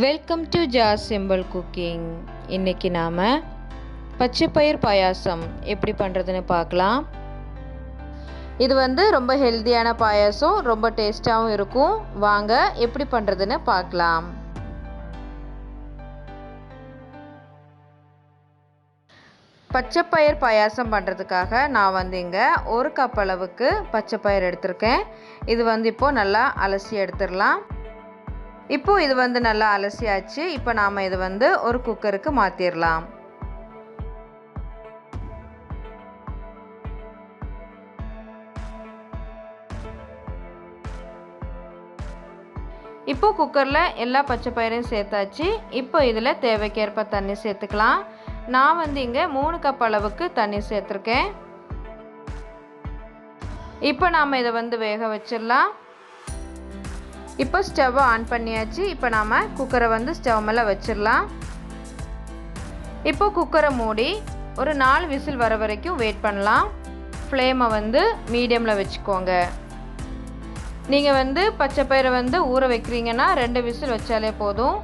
Welcome to Jassimplecooking. இன்னைக்கு நாம பச்சைப்பயிர் பாயாசம் எப்படி பண்ணுறதுன்னு பார்க்கலாம். இது ரொம்ப ஹெல்தியான பாயாசம், ரொம்ப டேஸ்டாகவும் இருக்கும். வாங்க எப்படி பண்ணுறதுன்னு பார்க்கலாம். பச்சைப்பயிர் பாயாசம் பண்ணுறதுக்காக நான் இங்கே 1 கப் அளவுக்கு பச்சைப்பயிர் எடுத்திருக்கேன். இது இப்போது நல்லா அலசி எடுத்துடலாம். இப்போ இது நல்லா அலசியாச்சு. இப்போ நாம் இது ஒரு குக்கருக்கு மாற்றிடலாம். இப்போ குக்கரில் எல்லா பச்சைப்பயிரையும் சேர்த்தாச்சு. இப்போ இதில் தேவைக்கேற்ப தண்ணி சேர்த்துக்கலாம். நான் இங்கே 3 கப் அளவுக்கு தண்ணி சேர்த்துருக்கேன். இப்போ நாம் இதை வேக வச்சிடலாம். இப்போ ஸ்டவ்வை ஆன் பண்ணியாச்சு. இப்போ நாம் குக்கரை ஸ்டவ் மேலே வச்சிடலாம். இப்போ குக்கரை மூடி ஒரு 4 விசில் வர வரைக்கும் வெயிட் பண்ணலாம். ஃப்ளேமை மீடியமில் வச்சுக்கோங்க. நீங்கள் பச்சைப்பயிரை ஊற வைக்கிறீங்கன்னா 2 விசில் வச்சாலே போதும்.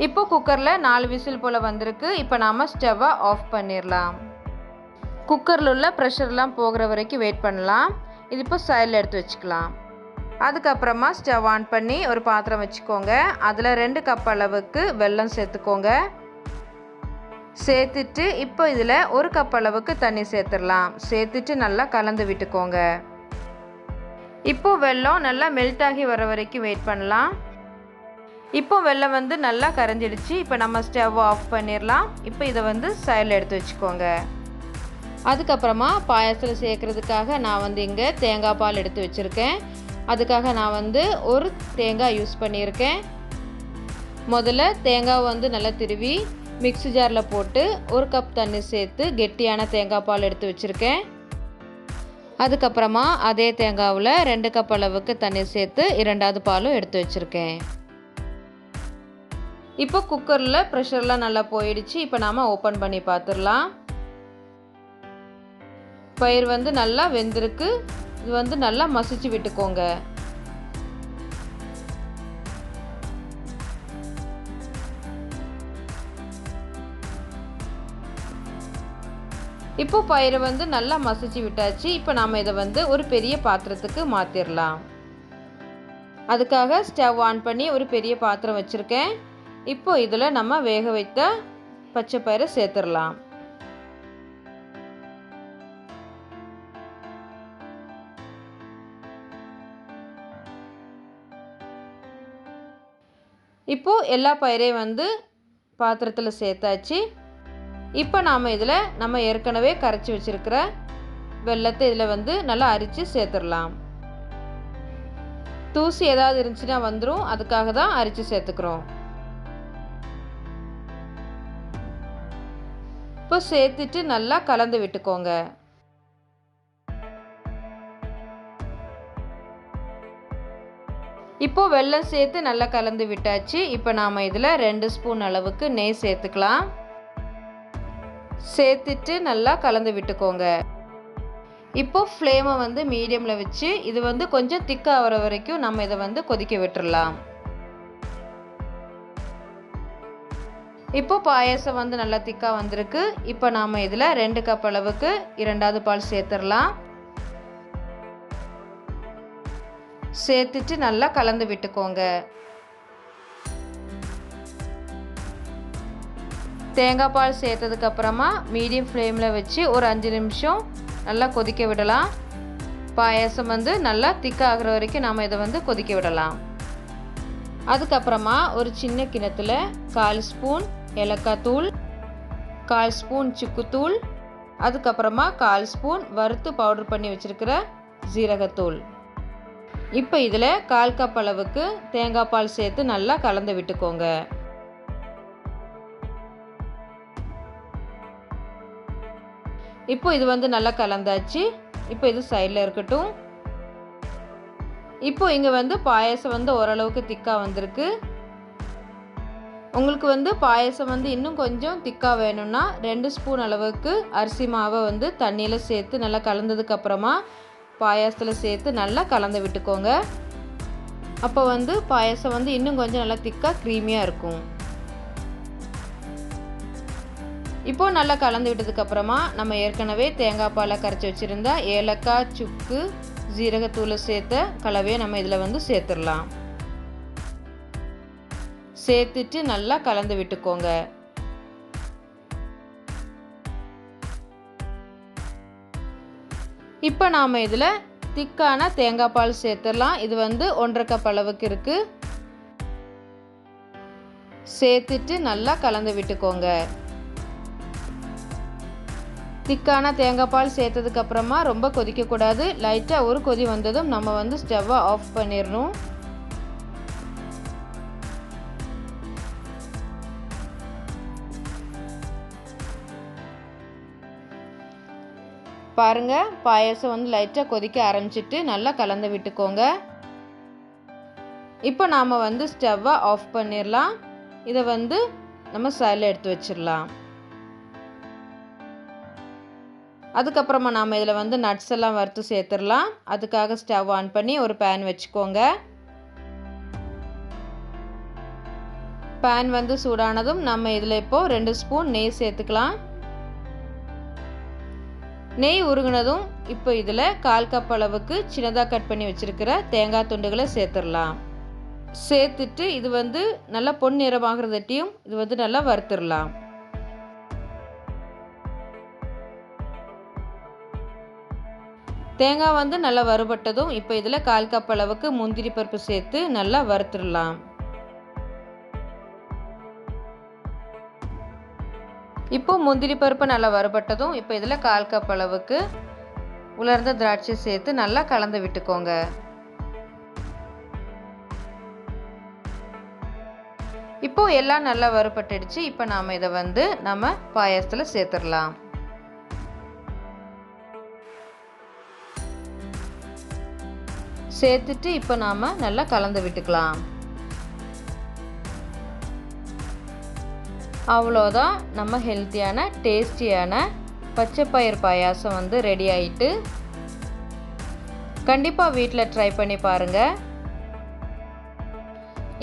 இப்போ குக்கரில் 4 விசில் போல் வந்திருக்கு. இப்போ நாம் ஸ்டவ்வை ஆஃப் பண்ணிடலாம். குக்கரில் உள்ள ப்ரெஷர்லாம் போகிற வரைக்கும் வெயிட் பண்ணலாம். இது இப்போ சைடில் எடுத்து வச்சுக்கலாம். அதுக்கப்புறமா ஸ்டவ் ஆன் பண்ணி ஒரு பாத்திரம் வச்சுக்கோங்க. அதில் 2 கப் அளவுக்கு வெல்லம் சேர்த்துக்கோங்க. சேர்த்துட்டு இப்போ இதில் 1 கப் அளவுக்கு தண்ணி சேர்த்துடலாம். சேர்த்துட்டு நல்லா கலந்து விட்டுக்கோங்க. இப்போ வெல்லம் நல்லா மெல்ட் ஆகி வர வரைக்கும் வெயிட் பண்ணலாம். இப்போ வெல்லம் நல்லா கரைஞ்சிடுச்சு. இப்போ நம்ம ஸ்டவ் ஆஃப் பண்ணிடலாம். இப்போ இதை சைடில் எடுத்து வச்சுக்கோங்க. அதுக்கப்புறமா பாயாசத்தில் சேர்க்குறதுக்காக நான் இங்கே தேங்காய் பால் எடுத்து வச்சுருக்கேன். அதுக்காக நான் ஒரு தேங்காய் யூஸ் பண்ணியிருக்கேன். முதல்ல தேங்காய் நல்லா திருவி மிக்ஸி ஜாரில் போட்டு 1 கப் தண்ணி சேர்த்து கெட்டியான தேங்காய் பால் எடுத்து வச்சுருக்கேன். அதுக்கப்புறமா அதே தேங்காவில் 2 கப் அளவுக்கு தண்ணி சேர்த்து 2வது பாலும் எடுத்து வச்சுருக்கேன். இப்போ குக்கரில் ப்ரெஷர்லாம் நல்லா போயிடுச்சு. இப்போ நாம் ஓப்பன் பண்ணி பார்த்துடலாம். பயிர் நல்லா வெந்திருக்கு. இது நல்லா மசிச்சு விட்டுக்கோங்க. இப்போ பயிரை நல்லா மசிச்சு விட்டாச்சு. இப்போ நாம் இதை ஒரு பெரிய பாத்திரத்துக்கு மாற்றிடலாம். அதுக்காக ஸ்டவ் ஆன் பண்ணி ஒரு பெரிய பாத்திரம் வச்சுருக்கேன். இப்போ இதில் நம்ம வேக வைத்த பச்சை பயிரை சேர்த்துடலாம். இப்போது எல்லா பயிரையும் பாத்திரத்தில் சேர்த்தாச்சு. இப்போ நாம் இதில் நம்ம ஏற்கனவே கரைச்சி வச்சுருக்கிற வெல்லத்தை இதில் நல்லா அரித்து சேர்த்துடலாம். தூசி ஏதாவது இருந்துச்சுன்னா வந்துடும். அதுக்காக தான் அரித்து சேர்த்துக்கிறோம். இப்போ சேர்த்துட்டு நல்லா கலந்து விட்டுக்கோங்க. இப்போ வெல்லம் சேர்த்து நல்லா கலந்து விட்டாச்சு. இப்போ நாம் இதில் 2 ஸ்பூன் அளவுக்கு நெய் சேர்த்துக்கலாம். சேர்த்துட்டு நல்லா கலந்து விட்டுக்கோங்க. இப்போ ஃப்ளேமை மீடியமில் வச்சு இது கொஞ்சம் திக்காக வர வரைக்கும் நம்ம இதை கொதிக்க விட்டுடலாம். இப்போ பாயாசம் நல்லா திக்காக வந்திருக்கு. இப்போ நாம் இதில் 2 கப் அளவுக்கு 2வது பால் சேர்த்துடலாம். சேர்த்துட்டு நல்லா கலந்து விட்டுக்கோங்க. தேங்காய் பால் சேர்த்ததுக்கு அப்புறமா மீடியம் ஃப்ளேமில் வச்சு ஒரு 5 நிமிஷம் நல்லா கொதிக்க விடலாம். பாயாசம் நல்லா திக்காகிற வரைக்கும் நாம் இதை கொதிக்க விடலாம். அதுக்கப்புறமா ஒரு சின்ன கிணத்துல 1/4 ஸ்பூன் ஏலக்காய் தூள், 1/4 ஸ்பூன் சுக்குத்தூள், அதுக்கப்புறமா 1/4 ஸ்பூன் வறுத்து பவுடர் பண்ணி வச்சுருக்கிற ஜீரகத்தூள். இப்போ இதில் 1/4 கப் அளவுக்கு தேங்காய் பால் சேர்த்து நல்லா கலந்து விட்டுக்கோங்க. இப்போ இது நல்லா கலந்தாச்சு. இப்போ இது சைடில் இருக்கட்டும். இப்போ இங்கே பாயாசம் ஓரளவுக்கு திக்காக வந்திருக்கு. உங்களுக்கு பாயாசம் இன்னும் கொஞ்சம் திக்காக வேணும்னா 2 ஸ்பூன் அளவுக்கு அரிசி மாவை தண்ணியில் சேர்த்து நல்லா கலந்ததுக்கப்புறமா பாயாசத்தில் சேர்த்து நல்லா கலந்து விட்டுக்கோங்க. அப்போ பாயாசம் இன்னும் கொஞ்சம் நல்லா திக்காக க்ரீமியாக இருக்கும். இப்போது நல்லா கலந்து விட்டதுக்கப்புறமா நம்ம ஏற்கனவே தேங்காய் பாலை கரைச்சி வச்சுருந்தா ஏலக்காய், சுக்கு, ஜீரகத்தூளை சேர்த்த கலவையை நம்ம இதில் சேர்த்துடலாம். சேர்த்துட்டு நல்லா கலந்து விட்டுக்கோங்க. இப்போ நாம் இதில் திக்கான தேங்காய் பால் சேர்த்துடலாம். இது 1.5 கப் அளவுக்கு இருக்குது. சேர்த்துட்டு நல்லா கலந்து விட்டுக்கோங்க. திக்கான தேங்காய் பால் சேர்த்ததுக்கப்புறமா ரொம்ப கொதிக்கக்கூடாது. லைட்டாக ஒரு கொதி வந்ததும் நம்ம ஸ்டவ்வை ஆஃப் பண்ணிடணும். பாருங்கள், பாயாசம் லைட்டாக கொதிக்க ஆரம்பிச்சிட்டு நல்லா கலந்து விட்டுக்கோங்க. இப்போ நாம் ஸ்டவ்வை ஆஃப் பண்ணிடலாம். இதை நம்ம சைடில் எடுத்து வச்சிடலாம். அதுக்கப்புறமா நாம் இதில் நட்ஸ் எல்லாம் வறுத்து சேர்த்துடலாம். அதுக்காக ஸ்டவ் ஆன் பண்ணி ஒரு பேன் வச்சுக்கோங்க. பேன் சூடானதும் நம்ம இதில் இப்போது 2 ஸ்பூன் நெய் சேர்த்துக்கலாம். நெய் உருகுனதும் இப்போ இதில் 1/4 கப் அளவுக்கு சின்னதாக கட் பண்ணி வச்சுருக்கிற தேங்காய் துண்டுகளை சேர்த்துடலாம். சேர்த்துட்டு இது நல்லா பொன்னிறமாகிறதட்டியும் இது நல்லா வறுத்துடலாம். தேங்காய் நல்லா வறுபட்டதும் இப்போ இதில் 1/4 கப் அளவுக்கு முந்திரி பருப்பு சேர்த்து நல்லா வறுத்துடலாம். இப்போ முந்திரி பருப்பு நல்லா வறுபட்டதும் இப்போ இதில் 1/4 கப் அளவுக்கு உலர்ந்த திராட்சை சேர்த்து நல்லா கலந்து விட்டுக்கோங்க. இப்போ எல்லாம் நல்லா வறுபட்டுடுச்சு. இப்போ நாம் இதை நம்ம பாயாசத்தில் சேர்த்துடலாம். சேர்த்துட்டு இப்போ நாம் நல்லா கலந்து விட்டுக்கலாம். அவ்வளோதான், நம்ம ஹெல்த்தியான டேஸ்டியான பச்சைப்பயிர் பாயாசம் ரெடி ஆயிட்டு. கண்டிப்பாக வீட்டில் ட்ரை பண்ணி பாருங்கள்.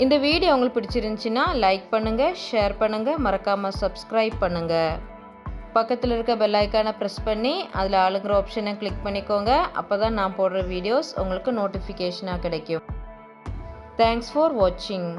இந்த வீடியோ உங்களுக்கு பிடிச்சிருந்துச்சின்னா லைக் பண்ணுங்கள், ஷேர் பண்ணுங்கள், மறக்காமல் சப்ஸ்கிரைப் பண்ணுங்கள். பக்கத்தில் இருக்க பெல் ஐக்கானை ப்ரெஸ் பண்ணி அதில் ஆளுங்கிற ஆப்ஷனை கிளிக் பண்ணிக்கோங்க. அப்போ தான் நான் போடுற வீடியோஸ் உங்களுக்கு நோட்டிஃபிகேஷனாக கிடைக்கும். தேங்க்ஸ் ஃபார் வாட்சிங்.